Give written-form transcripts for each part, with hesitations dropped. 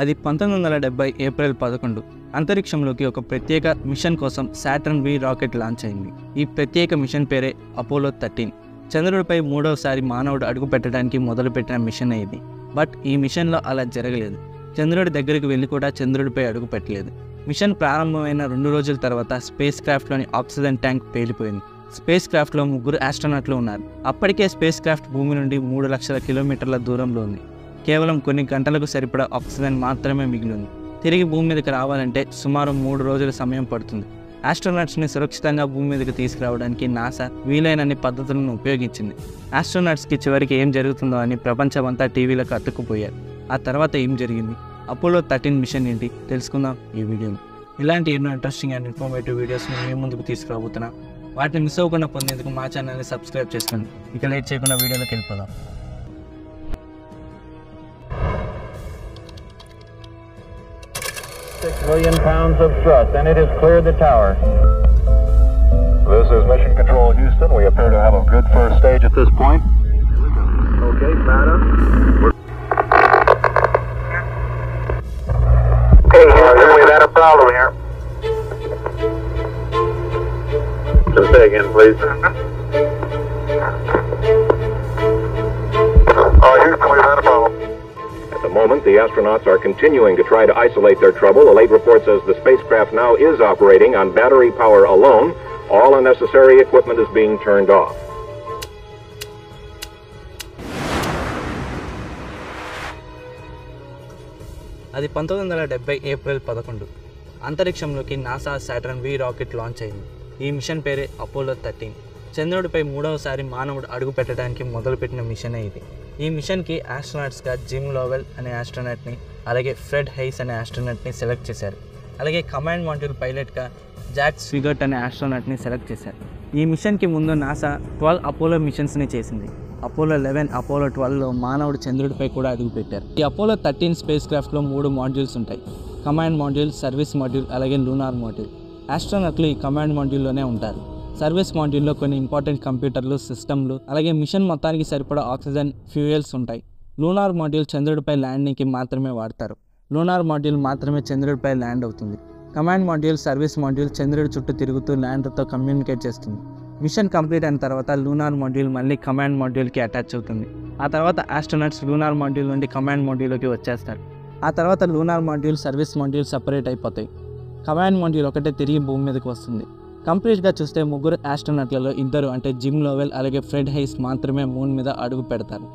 అది 1970 ఏప్రిల్ 11 అంతరిక్షంలోకి ఒక ప్రత్యేక మిషన్ కోసం సాటర్న్ వి రాకెట్ లాంచ్ అయింది. ఈ ప్రత్యేక మిషన్ పేరే అపోలో 13. చంద్రుడిపై మూడవసారి మానవుడు అడుగు పెట్టడానికి మొదలుపెట్టిన మిషన్ ఇది. బట్ ఈ మిషన్లో అలా జరగలేదు. చంద్రుడి దగ్గరికి వెళ్ళి కూడా చంద్రుడిపై అడుగు పెట్టలేదు. మిషన్ ప్రారంభమైన 2 రోజుల తర్వాత స్పేస్ క్రాఫ్ట్లోని ఆక్సిజన్ ట్యాంక్ పేలిపోయింది. స్పేస్ క్రాఫ్ట్లో 3 ఆస్ట్రోనాట్లు ఉన్నారు. అప్పటికే స్పేస్ క్రాఫ్ట్ భూమి నుండి 3 లక్షల కిలోమీటర్ల దూరంలో ఉంది. కేవలం కొన్ని గంటలకు సరిపడా ఆక్సిజన్ మాత్రమే మిగిలింది. తిరిగి భూమి మీదకి రావాలంటే సుమారు 3 రోజుల సమయం పడుతుంది. ఆస్ట్రోనాట్స్ని సురక్షితంగా భూమి మీదకి తీసుకురావడానికి నాసా వీలైనన్ని పద్ధతులను ఉపయోగించింది. ఆస్ట్రోనాట్స్కి చివరికి ఏం జరుగుతుందో అని ప్రపంచమంతా టీవీలకు అతుక్కుపోయారు. ఆ తర్వాత ఏం జరిగింది? అపోలో 13 మిషన్ ఏంటి తెలుసుకుందాం ఈ వీడియోలో. ఇలాంటి ఎన్నో ఇంట్రెస్టింగ్ అండ్ ఇన్ఫర్మేటివ్ వీడియోస్ని మీ ముందుకు తీసుకురాబోతున్నా. వాటిని మిస్ అవ్వకుండా పొందేందుకు మా ఛానల్ని సబ్స్క్రైబ్ చేసుకోండి. ఇక లేట్ చేయకుండా వీడియోలోకి వెళ్ళిపోదాం. £6 million of thrust, and it has cleared the tower. This is Mission Control Houston. We appear to have a good first stage at this point. Okay, Bata. Okay, Houston, we've had a problem here. Just say again, please. Houston, we've had a problem. At the moment, the astronauts are continuing to try to isolate their trouble. The late report says the spacecraft now is operating on battery power alone. All unnecessary equipment is being turned off. అది 1970 April 11 అంతరిక్షంలోకి NASA Saturn వి rocket launch అయింది. ఈ machine పేరే Apollo 13. చంద్రుడిపై మూడవసారి మానవుడు అడుగు పెట్టడానికి మొదలుపెట్టిన మిషనే ఇది. ఈ మిషన్కి ఆస్ట్రోనాట్స్గా జిమ్ లోవెల్ అనే ఆస్ట్రోనాట్ని, అలాగే ఫ్రెడ్ హైస్ అనే ఆస్ట్రోనాట్ని సెలెక్ట్ చేశారు. అలాగే కమాండ్ మాడ్యూల్ పైలట్గా జాక్ స్విగర్ట్ అనే ఆస్ట్రోనాట్ని సెలెక్ట్ చేశారు. ఈ మిషన్కి ముందు నాసా 12 అపోలో మిషన్స్ని చేసింది. అపోలో 11, అపోలో 12లో మానవుడు చంద్రుడిపై కూడా అడుగుపెట్టారు. ఈ అపోలో 13 స్పేస్ క్రాఫ్ట్లో 3 మాడ్యూల్స్ ఉంటాయి. కమాండ్ మాడ్యూల్, సర్వీస్ మాడ్యూల్, అలాగే లూనార్ మాడ్యూల్. ఆస్ట్రోనాట్లు ఈ కమాండ్ మాడ్యూల్లోనే ఉంటారు. సర్వీస్ మాడ్యూల్లో కొన్ని ఇంపార్టెంట్ కంప్యూటర్లు, సిస్టమ్లు, అలాగే మిషన్ మొత్తానికి సరిపడా ఆక్సిజన్, ఫ్యూయల్స్ ఉంటాయి. లూనార్ మాడ్యూల్ చంద్రుడిపై ల్యాండింగ్కి మాత్రమే వాడతారు. లూనార్ మాడ్యూల్ మాత్రమే చంద్రుడిపై ల్యాండ్ అవుతుంది. కమాండ్ మాడ్యూల్, సర్వీస్ మాడ్యూల్ చంద్రుడి చుట్టూ తిరుగుతూ ల్యాండర్తో కమ్యూనికేట్ చేస్తుంది. మిషన్ కంప్లీట్ అయిన తర్వాత లూనార్ మాడ్యూల్ మళ్ళీ కమాండ్ మాడ్యూల్కి అటాచ్ అవుతుంది. ఆ తర్వాత ఆస్ట్రోనాట్స్ లూనార్ మాడ్యూల్ నుండి కమాండ్ మాడ్యూల్లోకి వచ్చేస్తారు. ఆ తర్వాత lunar module, service module separate అయిపోతాయి. కమాండ్ మాడ్యూల్ ఒకటే తిరిగి భూమి మీదకి వస్తుంది. కంప్లీట్గా చూస్తే 3 ఆస్ట్రోనాట్లలో 2 అంటే జిమ్ లోవెల్ అలాగే ఫ్రెడ్ హైస్ మాత్రమే మూన్ మీద అడుగు పెడతారు.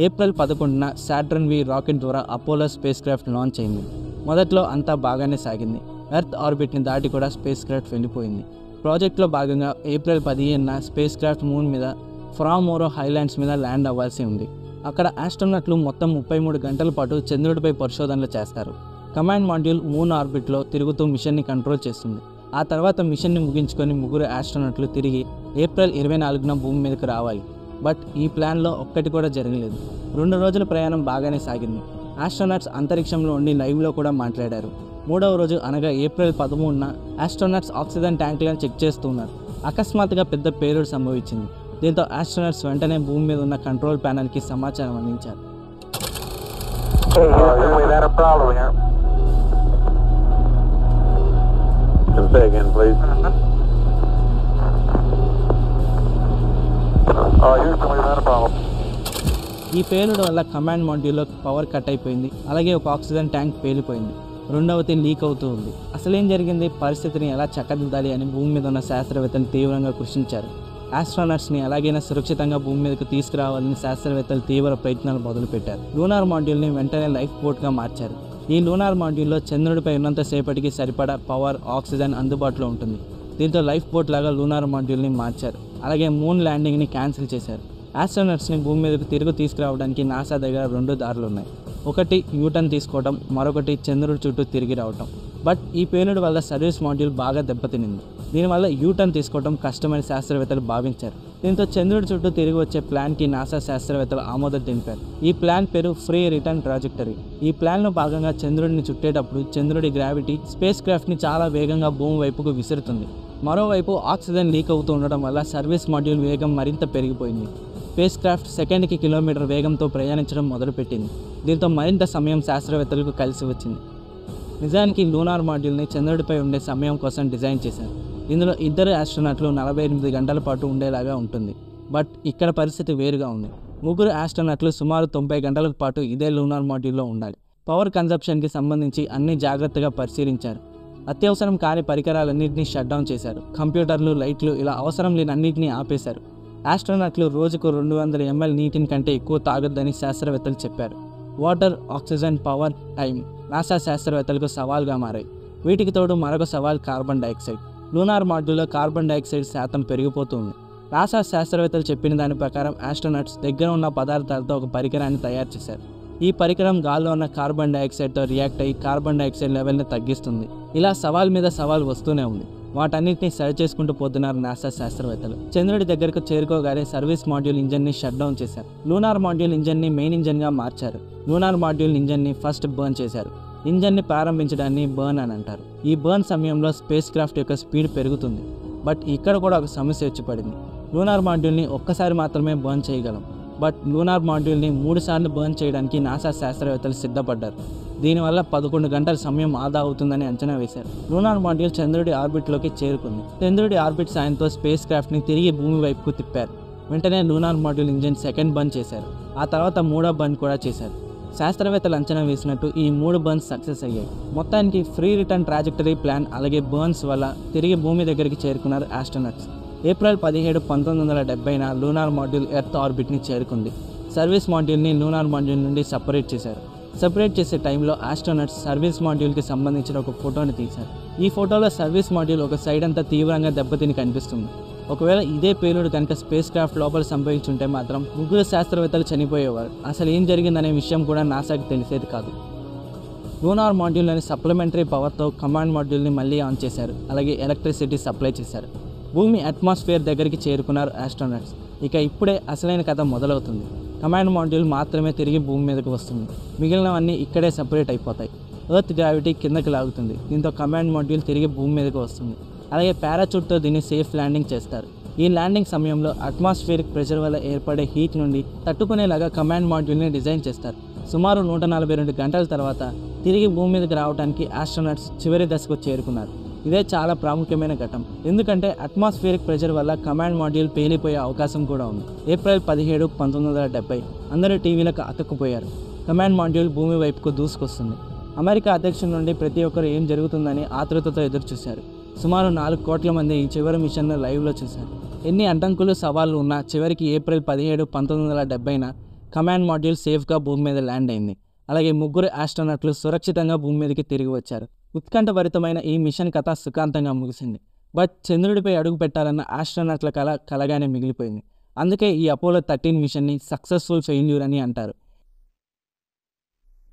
ఏప్రిల్ 11న సాటర్న్ వి రాకెట్ ద్వారా అపోలో స్పేస్ క్రాఫ్ట్ లాంచ్ అయింది. మొదట్లో అంతా బాగానే సాగింది. ఎర్త్ ఆర్బిట్ని దాటి కూడా స్పేస్ క్రాఫ్ట్ వెళ్ళిపోయింది. ప్రాజెక్ట్లో భాగంగా ఏప్రిల్ 15న స్పేస్ క్రాఫ్ట్ మూన్ మీద ఫ్రామోరో హైలాండ్స్ మీద ల్యాండ్ అవ్వాల్సి ఉంది. అక్కడ ఆస్ట్రోనాట్లు మొత్తం 33 గంటల పాటు చంద్రుడిపై పరిశోధనలు చేస్తారు. కమాండ్ మాడ్యూల్ మూన్ ఆర్బిట్లో తిరుగుతూ మిషన్ని కంట్రోల్ చేస్తుంది. ఆ తర్వాత మిషన్ని ముగించుకొని 3 ఆస్ట్రోనాట్లు తిరిగి ఏప్రిల్ 24న భూమి మీదకి రావాలి. బట్ ఈ ప్లాన్లో ఒక్కటి కూడా జరగలేదు. 2 రోజుల ప్రయాణం బాగానే సాగింది. ఆస్ట్రోనాట్స్ అంతరిక్షంలో ఉండి లైవ్లో కూడా మాట్లాడారు. 3వ రోజు అనగా ఏప్రిల్ 13న ఆస్ట్రోనాట్స్ ఆక్సిజన్ ట్యాంకులను చెక్ చేస్తున్నారు. అకస్మాత్తుగా పెద్ద పేలుడు సంభవించింది. దీంతో ఆస్ట్రోనాట్స్ వెంటనే భూమి మీద ఉన్న కంట్రోల్ ప్యానల్కి సమాచారం అందించారు. Say again, please. Houston, we've had a problem. ఈ పేలుడు వల్ల కమాండ్ మాడ్యూల్లో పవర్ కట్ అయిపోయింది. అలాగే ఒక ఆక్సిజన్ ట్యాంక్ పేలిపోయింది. 2వది లీక్ అవుతూ ఉంది. అసలేం జరిగింది, పరిస్థితిని ఎలా చక్కదిద్దాలి అని భూమి మీద ఉన్న శాస్త్రవేత్తలు తీవ్రంగా కృషించారు. ఆస్ట్రోనాట్స్ని ఎలాగైనా సురక్షితంగా భూమి మీదకు తీసుకురావాలని శాస్త్రవేత్తలు తీవ్ర ప్రయత్నాలు మొదలుపెట్టారు. లూనార్ మాడ్యూల్ని వెంటనే లైఫ్ బోట్గా మార్చారు. ఈ లూనార్ మాడ్యూల్లో చంద్రుడిపై ఉన్నంతసేపటికి సరిపడా పవర్, ఆక్సిజన్ అందుబాటులో ఉంటుంది. దీంతో లైఫ్ బోట్ లాగా లూనార్ మాడ్యూల్ని మార్చారు. అలాగే మూన్ ల్యాండింగ్ని క్యాన్సిల్ చేశారు. ఆస్ట్రోనాట్స్ని భూమి మీదకు తిరిగి తీసుకురావడానికి నాసా దగ్గర 2 దారులు ఉన్నాయి. ఒకటి యూటర్న్ తీసుకోవడం, మరొకటి చంద్రుడి చుట్టూ తిరిగి రావటం. బట్ ఈ పేలుడు వల్ల సర్వీస్ మాడ్యూల్ బాగా దెబ్బతినింది. దీనివల్ల యూటర్న్ తీసుకోవడం కష్టమని శాస్త్రవేత్తలు భావించారు. దీంతో చంద్రుడి చుట్టూ తిరిగి వచ్చే ప్లాన్కి నాసా శాస్త్రవేత్తలు ఆమోదం తెలిపారు. ఈ ప్లాన్ పేరు ఫ్రీ రిటర్న్ ట్రాజెక్టరీ. ఈ ప్లాన్లో భాగంగా చంద్రుడిని చుట్టేటప్పుడు చంద్రుడి గ్రావిటీ స్పేస్ క్రాఫ్ట్ని చాలా వేగంగా భూమి వైపుకు విసురుతుంది. మరోవైపు ఆక్సిజన్ లీక్ అవుతూ ఉండడం వల్ల సర్వీస్ మాడ్యూల్ వేగం మరింత పెరిగిపోయింది. స్పేస్ క్రాఫ్ట్ సెకండ్కి కిలోమీటర్ వేగంతో ప్రయాణించడం మొదలుపెట్టింది. దీంతో మరింత సమయం శాస్త్రవేత్తలకు కలిసి వచ్చింది. నిజానికి లూనార్ మాడ్యూల్ని చంద్రుడిపై ఉండే సమయం కోసం డిజైన్ చేశారు. ఇందులో ఇద్దరు ఆస్ట్రోనాట్లు 48 గంటల పాటు ఉండేలాగా ఉంటుంది. బట్ ఇక్కడ పరిస్థితి వేరుగా ఉంది. ముగ్గురు ఆస్ట్రోనాట్లు సుమారు 90 గంటల పాటు ఇదే లూనార్ మాడ్యూల్లో ఉండాలి. పవర్ కన్జంప్షన్కి సంబంధించి అన్ని జాగ్రత్తగా పరిశీలించారు. అత్యవసరం కాని పరికరాలన్నింటినీ షట్ డౌన్ చేశారు. కంప్యూటర్లు, లైట్లు ఇలా అవసరం లేని అన్నింటినీ ఆపేశారు. ఆస్ట్రోనాట్లు రోజుకు 200 ml నీటిని కంటే ఎక్కువ తాగొద్దని శాస్త్రవేత్తలు చెప్పారు. Water, oxygen, power, time NASA శాస్త్రవేత్తలకు సవాల్గా మారాయి. వీటికి తోడు మరొక సవాల్ కార్బన్ డైఆక్సైడ్. లూనార్ మాడ్యూల్లో కార్బన్ డైఆక్సైడ్ శాతం పెరిగిపోతుంది. నాసా శాస్త్రవేత్తలు చెప్పిన దాని ప్రకారం ఆస్ట్రోనాట్స్ దగ్గర ఉన్న పదార్థాలతో ఒక పరికరాన్ని తయారు చేశారు. ఈ పరికరం గాల్లో ఉన్న కార్బన్ డైఆక్సైడ్తో రియాక్ట్ అయ్యి కార్బన్ డైఆక్సైడ్ లెవెల్ని తగ్గిస్తుంది. ఇలా సవాల్ మీద సవాల్ వస్తూనే ఉంది. వాటన్నిటిని సరి చేసుకుంటూ పోతున్నారు నాసా శాస్త్రవేత్తలు. చంద్రుడి దగ్గరకు చేరుకోగానే సర్వీస్ మాడ్యూల్ ఇంజన్ని షట్ డౌన్ చేశారు. లూనార్ మాడ్యూల్ ఇంజన్ని మెయిన్ ఇంజన్గా మార్చారు. లూనార్ మాడ్యూల్ ఇంజన్ని ఫస్ట్ బర్న్ చేశారు. ఇంజన్ని ప్రారంభించడాన్ని బర్న్ అని అంటారు. ఈ బర్న్ సమయంలో స్పేస్ క్రాఫ్ట్ యొక్క స్పీడ్ పెరుగుతుంది. బట్ ఇక్కడ కూడా ఒక సమస్య వచ్చి పడింది. లూనార్ మాడ్యూల్ని ఒక్కసారి మాత్రమే బర్న్ చేయగలం. బట్ లూనార్ మాడ్యూల్ని 3 సార్లు బర్న్ చేయడానికి నాసా శాస్త్రవేత్తలు సిద్ధపడ్డారు. దీనివల్ల 11 గంటల సమయం ఆదా అవుతుందని అంచనా వేశారు. లూనార్ మాడ్యూల్ చంద్రుడి ఆర్బిట్లోకి చేరుకుంది. చంద్రుడి ఆర్బిట్ సాయంతో స్పేస్ క్రాఫ్ట్ని తిరిగి భూమి వైపుకు తిప్పారు. వెంటనే lunar module engine second burn చేశారు. ఆ తర్వాత 3వ బర్న్ కూడా చేశారు. శాస్త్రవేత్తలు అంచనా వేసినట్టు ఈ 3 బర్న్స్ సక్సెస్ అయ్యాయి. మొత్తానికి ఫ్రీ రిటర్న్ ట్రాజెక్టరీ ప్లాన్ అలాగే బర్న్స్ వల్ల తిరిగి భూమి దగ్గరికి చేరుకున్నారు ఆస్ట్రోనట్స్. ఏప్రిల్ 17, 1970న లూనార్ మాడ్యూల్ ఎర్త్ ఆర్బిట్ని చేరుకుంది. సర్వీస్ మాడ్యూల్ని లూనార్ మాడ్యూల్ నుండి సపరేట్ చేశారు. సపరేట్ చేసే టైంలో ఆస్ట్రోనట్స్ సర్వీస్ మాడ్యూల్కి సంబంధించిన ఒక ఫోటోని తీశారు. ఈ ఫోటోలో సర్వీస్ మాడ్యూల్ ఒక సైడ్ అంతా తీవ్రంగా దెబ్బతిని కనిపిస్తుంది. ఒకవేళ ఇదే పేలుడు కనుక స్పేస్ క్రాఫ్ట్ లోపల సంభవించుంటే మాత్రం ముగ్గురు శాస్త్రవేత్తలు చనిపోయేవారు. అసలు ఏం జరిగిందనే విషయం కూడా నాసాకి తెలిసేది కాదు. లూనార్ మాడ్యూల్లోని సప్లిమెంటరీ పవర్తో కమాండ్ మాడ్యూల్ని మళ్ళీ ఆన్ చేశారు. అలాగే ఎలక్ట్రిసిటీ సప్లై చేశారు. భూమి అట్మాస్ఫియర్ దగ్గరికి చేరుకున్నారు ఆస్ట్రోనట్స్. ఇక ఇప్పుడే అసలైన కథ మొదలవుతుంది. కమాండ్ మాడ్యూల్ మాత్రమే తిరిగి భూమి మీదకు వస్తుంది. మిగిలినవన్నీ ఇక్కడే సపరేట్ అయిపోతాయి. ఎర్త్ గ్రావిటీ కిందకి లాగుతుంది. దీంతో కమాండ్ మాడ్యూల్ తిరిగి భూమి మీదకు వస్తుంది. అలాగే పారాచూట్తో దీన్ని సేఫ్ ల్యాండింగ్ చేస్తారు. ఈ ల్యాండింగ్ సమయంలో అట్మాస్ఫియరిక్ ప్రెషర్ వల్ల ఏర్పడే హీట్ నుండి తట్టుకునేలాగా కమాండ్ మాడ్యూల్ని డిజైన్ చేస్తారు. సుమారు 142 గంటల తర్వాత తిరిగి భూమి మీదకి రావడానికి ఆస్ట్రోనట్స్ చివరి దశకు చేరుకున్నారు. ఇదే చాలా ప్రాముఖ్యమైన ఘట్టం. ఎందుకంటే అట్మాస్ఫియరిక్ ప్రెషర్ వల్ల కమాండ్ మాడ్యూల్ పేలిపోయే అవకాశం కూడా ఉంది. ఏప్రిల్ 17, 1970 అందరూ టీవీలకు అతుక్కుపోయారు. కమాండ్ మాడ్యూల్ భూమి వైపుకు దూసుకొస్తుంది. అమెరికా అధ్యక్షుడి నుండి ప్రతి ఒక్కరు ఏం జరుగుతుందని ఆతృతతో ఎదురుచూశారు. సుమారు 4 కోట్ల మంది ఈ చివరి మిషన్ను లైవ్లో చూశారు. ఎన్ని అడ్డంకులు, సవాళ్లు ఉన్నా చివరికి ఏప్రిల్ 17, 1970న కమాండ్ మాడ్యూల్ సేఫ్గా భూమి మీద ల్యాండ్ అయింది. అలాగే ముగ్గురు ఆస్ట్రోనట్లు సురక్షితంగా భూమి మీదకి తిరిగి వచ్చారు. ఉత్కంఠభరితమైన ఈ మిషన్ కథ సుఖాంతంగా ముగిసింది. బట్ చంద్రుడిపై అడుగు పెట్టాలన్న ఆస్ట్రోనట్ల కళ కలగానే మిగిలిపోయింది. అందుకే ఈ అపోలో 13 మిషన్ని సక్సెస్ఫుల్ ఫెయిల్యూర్ అని అంటారు.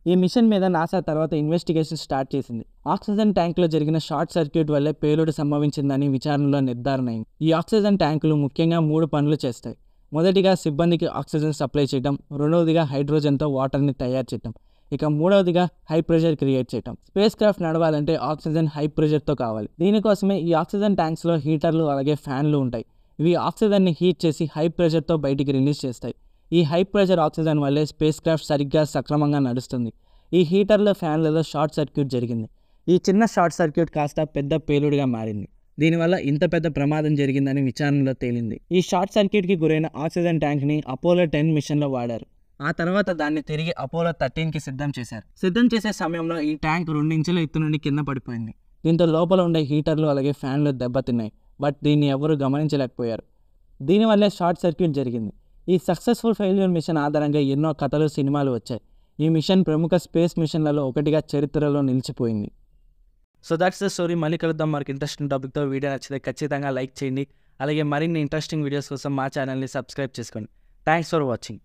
ఈ మిషన్ మీద నాసా తర్వాత ఇన్వెస్టిగేషన్ స్టార్ట్ చేసింది. ఆక్సిజన్ ట్యాంకులో జరిగిన షార్ట్ సర్క్యూట్ వల్లే పేలుడు సంభవించిందని విచారణలో నిర్ధారణ అయింది. ఈ ఆక్సిజన్ ట్యాంకులు ముఖ్యంగా 3 పనులు చేస్తాయి. మొదటిగా సిబ్బందికి ఆక్సిజన్ సప్లై చేయడం, రెండవదిగా హైడ్రోజన్తో వాటర్ని తయారు చేయడం, ఇక మూడవదిగా హై ప్రెషర్ క్రియేట్ చేయడం. స్పేస్ క్రాఫ్ట్ నడవాలంటే ఆక్సిజన్ హై ప్రెషర్తో కావాలి. దీనికోసమే ఈ ఆక్సిజన్ ట్యాంక్స్లో హీటర్లు అలాగే ఫ్యాన్లు ఉంటాయి. ఇవి ఆక్సిజన్ని హీట్ చేసి హై ప్రెషర్తో బయటికి రిలీజ్ చేస్తాయి. ఈ హై ప్రెషర్ ఆక్సిజన్ వల్లే స్పేస్ క్రాఫ్ట్ సరిగ్గా సక్రమంగా నడుస్తుంది. ఈ హీటర్ల, ఫ్యాన్లలో షార్ట్ సర్క్యూట్ జరిగింది. ఈ చిన్న షార్ట్ సర్క్యూట్ కాస్త పెద్ద పేలుడుగా మారింది. దీనివల్ల ఇంత పెద్ద ప్రమాదం జరిగిందని విచారణలో తేలింది. ఈ షార్ట్ సర్క్యూట్కి గురైన ఆక్సిజన్ ట్యాంక్ని అపోలో 10 మిషన్లో వాడారు. ఆ తర్వాత దాన్ని తిరిగి అపోలో 13కి సిద్ధం చేశారు. సిద్ధం చేసే సమయంలో ఈ ట్యాంక్ 2 ఇంచుల ఎత్తు నుండి కింద పడిపోయింది. దీంతో లోపల ఉండే హీటర్లు అలాగే ఫ్యాన్లు దెబ్బతిన్నాయి. బట్ దీన్ని ఎవరూ గమనించలేకపోయారు. దీనివల్లే షార్ట్ సర్క్యూట్ జరిగింది. ఈ సక్సెస్ఫుల్ ఫెయిల్యూర్ మిషన్ ఆధారంగా ఎన్నో కథలు, సినిమాలు వచ్చాయి. ఈ మిషన్ ప్రముఖ స్పేస్ మిషన్లలో ఒకటిగా చరిత్రలో నిలిచిపోయింది. So that's the story. మళ్ళీ కలుద్దాం మరొక ఇంట్రెస్టింగ్ టాపిక్తో. వీడియో నచ్చితే ఖచ్చితంగా లైక్ చేయండి. అలాగే మరిన్ని ఇంట్రెస్టింగ్ వీడియోస్ కోసం మా ఛానల్ని సబ్స్క్రైబ్ చేసుకోండి. Thanks for watching.